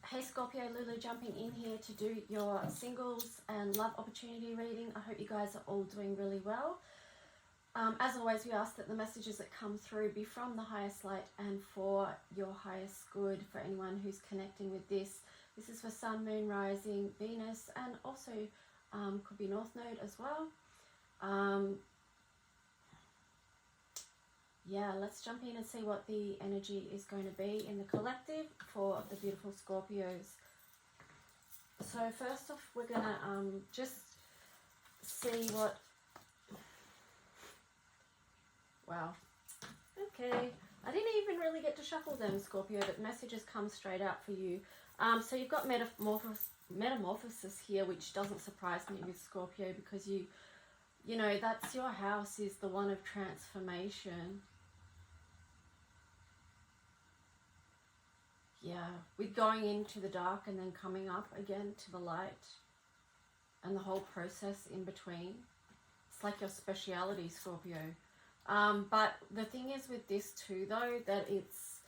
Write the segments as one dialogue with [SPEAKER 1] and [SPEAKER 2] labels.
[SPEAKER 1] Hey Scorpio, Lulu jumping in here to do your singles and love opportunity reading. I hope you guys are all doing really well. As always, we ask that the messages that come through be from the highest light and for your highest good for anyone who's connecting with this. This is for Sun, Moon, Rising, Venus, and also could be North Node as well. Yeah, let's jump in and see what the energy is going to be in the collective for the beautiful Scorpios. So first off, we're going to just see what... Wow. Okay. I didn't even really get to shuffle them, Scorpio, but messages come straight out for you. So you've got metamorphosis here, which doesn't surprise me with Scorpio because you know, that's your house, is the one of transformation. Yeah, with going into the dark and then coming up again to the light and the whole process in between. It's like your speciality, Scorpio. But the thing is with this too, though, that it's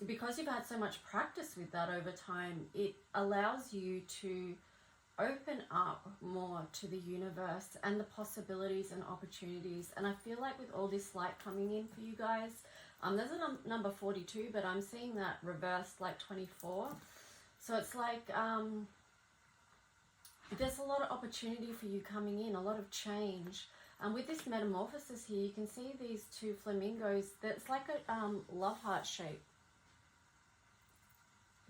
[SPEAKER 1] because you've had so much practice with that over time, it allows you to open up more to the universe and the possibilities and opportunities. And I feel like with all this light coming in for you guys, there's a number 42, but I'm seeing that reversed like 24. So it's like there's a lot of opportunity for you coming in, a lot of change. And with this metamorphosis here, you can see these two flamingos. That's like a love heart shape.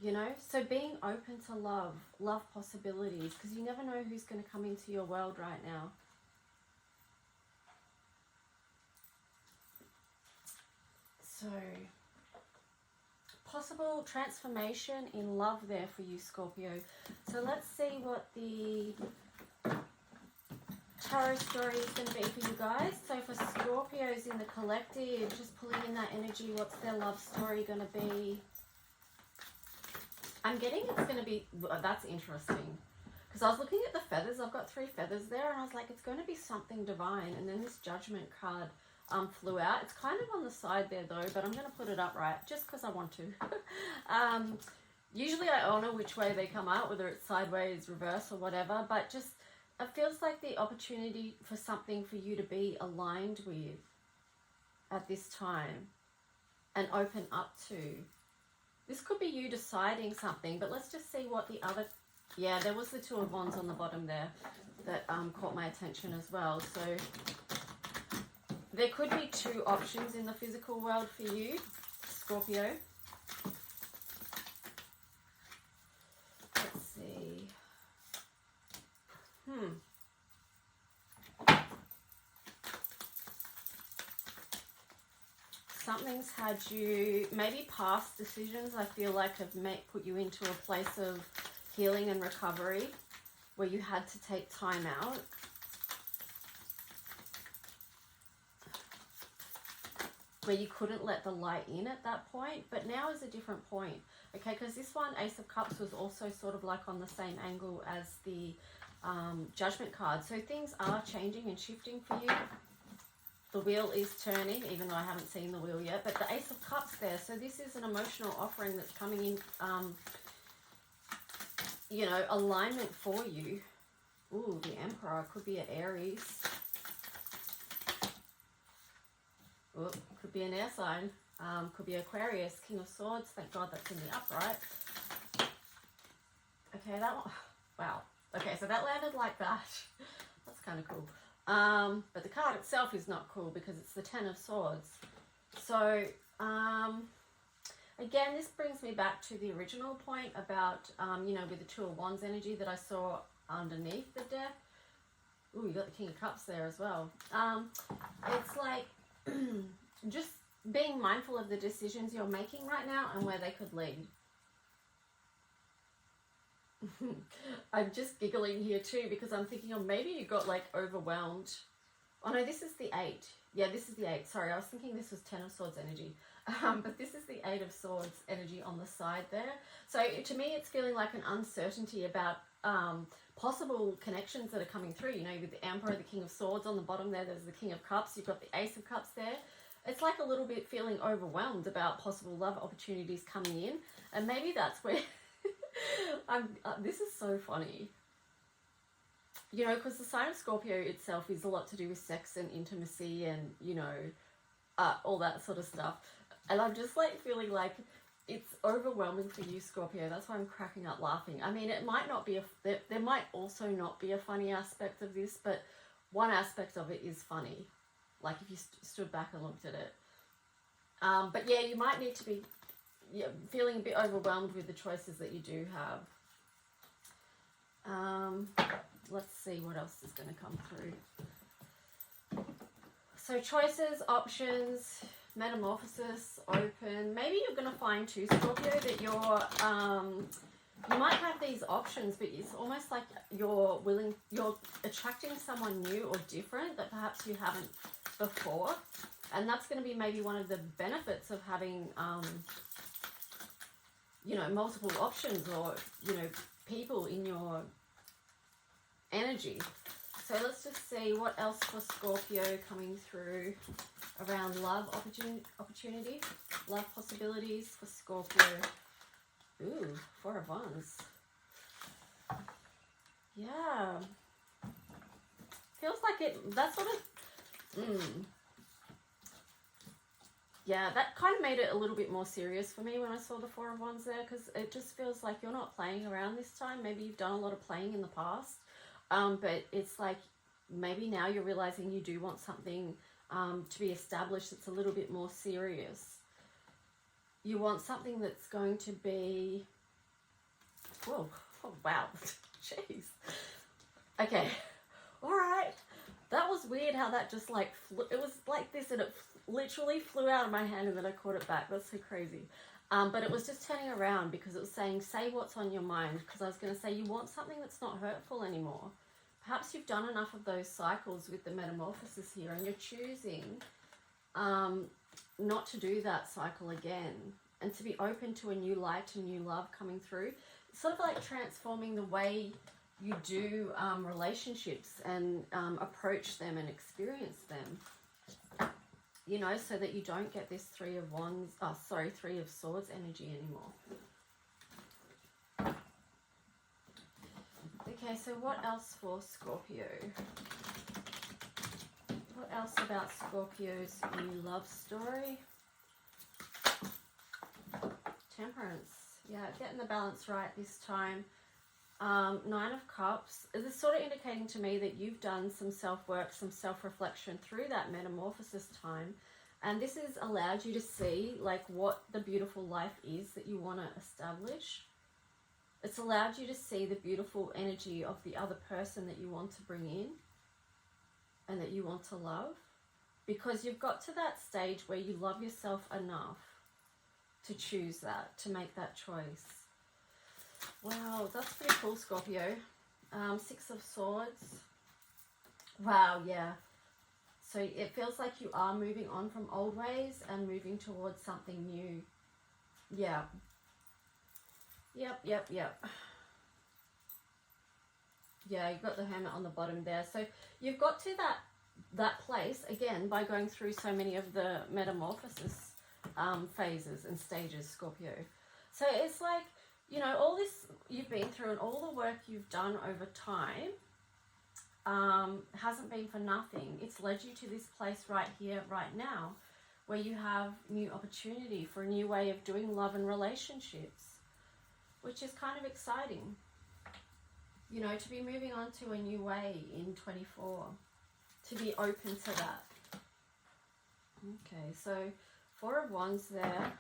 [SPEAKER 1] You know, so being open to love possibilities, because you never know who's going to come into your world right now. So, possible transformation in love there for you, Scorpio. So let's see what the tarot story is going to be for you guys. So for Scorpios in the collective, just pulling in that energy, what's their love story going to be? I'm getting it's going to be, that's interesting. Because I was looking at the feathers, I've got 3 feathers there, and I was like, it's going to be something divine. And then this Judgment card flew out. It's kind of on the side there though, but I'm going to put it upright just because I want to. Usually I honor which way they come out, whether it's sideways, reverse or whatever, but just it feels like the opportunity for something for you to be aligned with at this time and open up to. This could be you deciding something, but let's just see what the other... Yeah, there was the 2 of Wands on the bottom there that caught my attention as well. So there could be 2 options in the physical world for you, Scorpio. Let's see. Something's had you, maybe past decisions I feel like have put you into a place of healing and recovery where you had to take time out. Where you couldn't let the light in at that point, but now is a different point. Okay, because this one, Ace of Cups, was also sort of like on the same angle as the Judgment card. So things are changing and shifting for you. The wheel is turning, even though I haven't seen the wheel yet, but the Ace of Cups there. So this is an emotional offering that's coming in, you know, alignment for you. Ooh, the Emperor could be an Aries. Ooh, could be an air sign. Could be Aquarius, King of Swords. Thank God that's in the upright. Okay, that one. Wow. Okay, so that landed like that. That's kind of cool. But the card itself is not cool because it's the 10 of Swords. So, again, this brings me back to the original point about, you know, with the 2 of Wands energy that I saw underneath the deck. Ooh, you got the King of Cups there as well. It's like just being mindful of the decisions you're making right now and where they could lead. I'm just giggling here too because I'm thinking, oh, maybe you got like overwhelmed. Oh no, this is the 8. Yeah, this is the 8. Sorry, I was thinking this was 10 of Swords energy. But this is the 8 of Swords energy on the side there. So to me, it's feeling like an uncertainty about possible connections that are coming through. You know, with the Emperor, the King of Swords on the bottom there, there's the King of Cups. You've got the Ace of Cups there. it's like a little bit feeling overwhelmed about possible love opportunities coming in. And maybe that's where this is so funny. You know, because the sign of Scorpio itself is a lot to do with sex and intimacy and, you know, all that sort of stuff. And I'm just like feeling like it's overwhelming for you, Scorpio. That's why I'm cracking up laughing. I mean, it might not be there might also not be a funny aspect of this, but one aspect of it is funny. Like if you stood back and looked at it. But yeah, you might need to be feeling a bit overwhelmed with the choices that you do have. Let's see what else is going to come through. So choices, options, metamorphosis, open. Maybe you're going to find too, Scorpio, that you might have these options, but it's almost like you're attracting someone new or different that perhaps you haven't before. And that's going to be maybe one of the benefits of having, you know, multiple options or, you know, people in your energy. So let's just see what else for Scorpio coming through around love opportunity, love possibilities for Scorpio. Ooh, 4 of Wands. Yeah. Feels like that sort of, yeah, that kind of made it a little bit more serious for me when I saw the 4 of Wands there, because it just feels like you're not playing around this time. Maybe you've done a lot of playing in the past. But it's like maybe now you're realizing you do want something to be established that's a little bit more serious. You want something that's going to be... Whoa, oh, wow, jeez. Okay, all right. That was weird how that just like it was like this and it literally flew out of my hand and then I caught it back. That's so crazy. But it was just turning around because it was saying, say what's on your mind. Because I was going to say, you want something that's not hurtful anymore. Perhaps you've done enough of those cycles with the metamorphosis here and you're choosing not to do that cycle again and to be open to a new light, a new love coming through. It's sort of like transforming the way you do relationships and approach them and experience them. You know, so that you don't get this 3 of Swords energy anymore. Okay, so what else for Scorpio? What else about Scorpio's new love story? Temperance. Yeah, getting the balance right this time. 9 of Cups. This is sort of indicating to me that you've done some self-work, some self-reflection through that metamorphosis time. And this has allowed you to see like what the beautiful life is that you want to establish. It's allowed you to see the beautiful energy of the other person that you want to bring in and that you want to love. Because you've got to that stage where you love yourself enough to choose that, to make that choice. Wow, that's pretty cool, Scorpio. 6 of Swords. Wow, yeah. So it feels like you are moving on from old ways and moving towards something new. Yeah. Yep. Yeah, you've got the Hermit on the bottom there. So you've got to that place, again, by going through so many of the metamorphosis phases and stages, Scorpio. So it's like, you know, all this you've been through and all the work you've done over time hasn't been for nothing. It's led you to this place right here, right now, where you have new opportunity for a new way of doing love and relationships, which is kind of exciting. You know, to be moving on to a new way in 24, to be open to that. Okay, so 4 of Wands there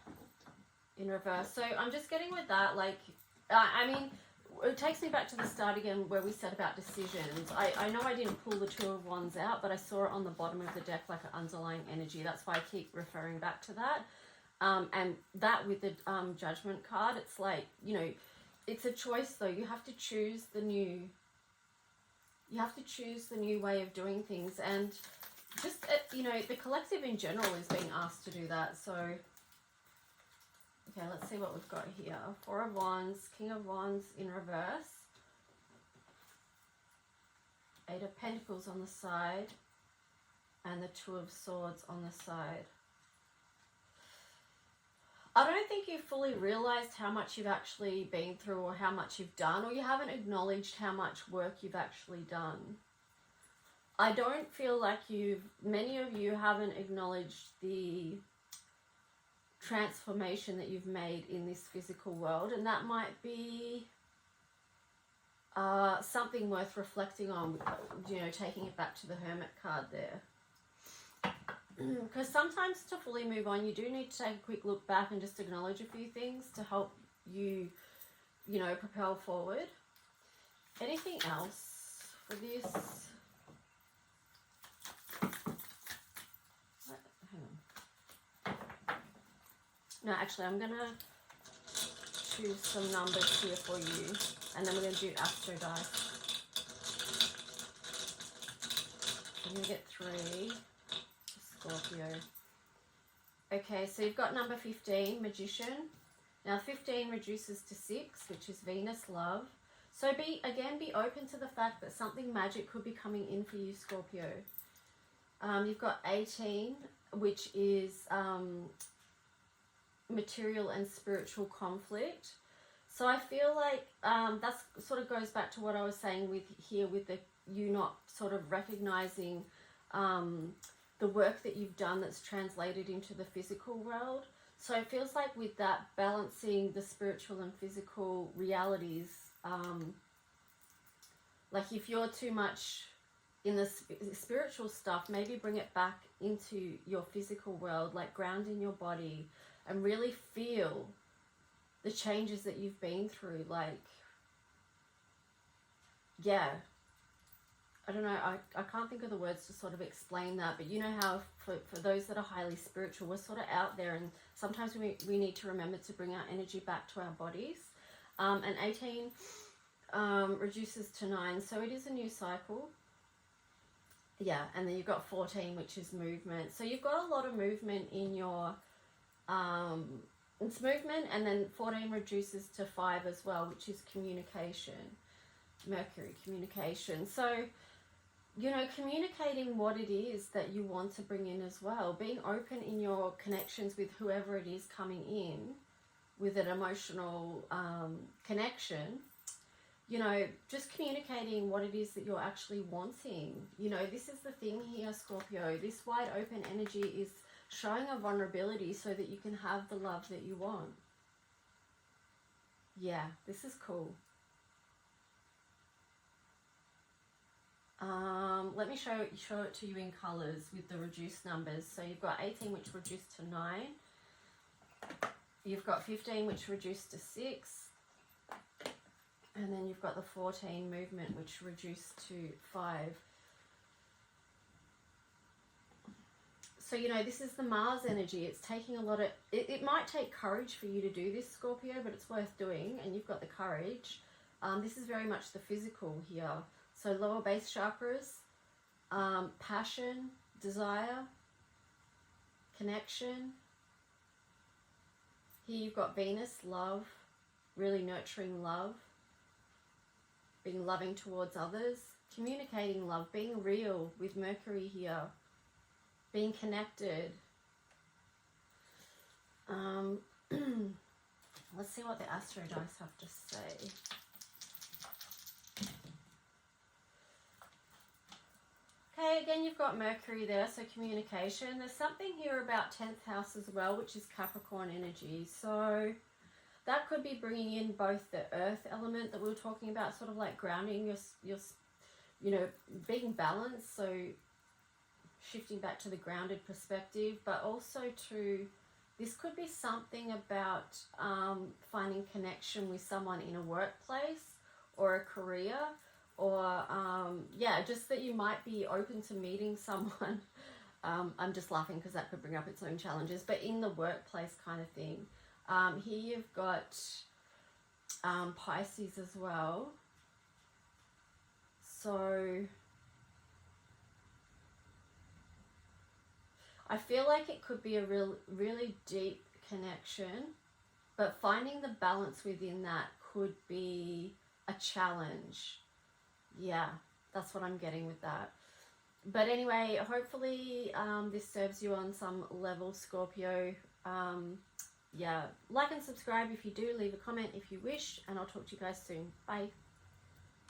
[SPEAKER 1] in reverse. So I'm just getting with that, like, I mean, it takes me back to the start again where we said about decisions. I know I didn't pull the 2 of Wands out, but I saw it on the bottom of the deck like an underlying energy. That's why I keep referring back to that. And that with the Judgment card, it's like, you know, it's a choice though. You have to choose the new way of doing things. And just, you know, the collective in general is being asked to do that. So, okay, let's see what we've got here. 4 of Wands, King of Wands in reverse. 8 of Pentacles on the side. And the 2 of Swords on the side. I don't think you fully realized how much you've actually been through or how much you've done, or you haven't acknowledged how much work you've actually done. I don't feel like many of you haven't acknowledged the transformation that you've made in this physical world, and that might be something worth reflecting on, you know, taking it back to the Hermit card there. Because sometimes to fully move on, you do need to take a quick look back and just acknowledge a few things to help you, you know, propel forward. Anything else for this? What? Hang on. No, actually, I'm going to choose some numbers here for you, and then we're going to do Astro Dice. I'm going to get 3. Scorpio. Okay, so you've got number 15, Magician. Now 15 reduces to 6, which is Venus, love. So be open to the fact that something magic could be coming in for you, Scorpio. You've got 18, which is material and spiritual conflict. So I feel like that sort of goes back to what I was saying with you not sort of recognizing the work that you've done that's translated into the physical world. So it feels like with that, balancing the spiritual and physical realities, like if you're too much in the spiritual stuff, maybe bring it back into your physical world, like ground in your body and really feel the changes that you've been through. Like, yeah, I don't know, I can't think of the words to sort of explain that, but you know how for those that are highly spiritual, we're sort of out there, and sometimes we need to remember to bring our energy back to our bodies. And 18 reduces to 9, so it is a new cycle. Yeah, and then you've got 14, which is movement. So you've got a lot of movement in your, it's movement, and then 14 reduces to 5 as well, which is communication. Mercury, communication. So, you know, communicating what it is that you want to bring in as well. Being open in your connections with whoever it is coming in with an emotional connection. You know, just communicating what it is that you're actually wanting. You know, this is the thing here, Scorpio. This wide open energy is showing a vulnerability so that you can have the love that you want. Yeah, this is cool. Let me show it to you in colors with the reduced numbers. So you've got 18, which reduced to 9. You've got 15, which reduced to 6. And then you've got the 14 movement, which reduced to 5. So, you know, this is the Mars energy. It's taking a lot of... It might take courage for you to do this, Scorpio, but it's worth doing, and you've got the courage. This is very much the physical here. So lower base chakras, passion, desire, connection. Here you've got Venus, love, really nurturing love, being loving towards others, communicating love, being real with Mercury here, being connected. Let's see what the Astro Dice have to say. Okay, again, you've got Mercury there, so communication. There's something here about 10th house as well, which is Capricorn energy. So that could be bringing in both the earth element that we were talking about, sort of like grounding your you know, being balanced, so shifting back to the grounded perspective, but also this could be something about finding connection with someone in a workplace or a career. Or, yeah, just that you might be open to meeting someone. I'm just laughing because that could bring up its own challenges, but in the workplace kind of thing. Here you've got Pisces as well. So I feel like it could be a really deep connection, but finding the balance within that could be a challenge. Yeah, that's what I'm getting with that. But anyway, hopefully this serves you on some level, Scorpio. yeah, like and subscribe if you do, leave a comment if you wish, and I'll talk to you guys soon. Bye.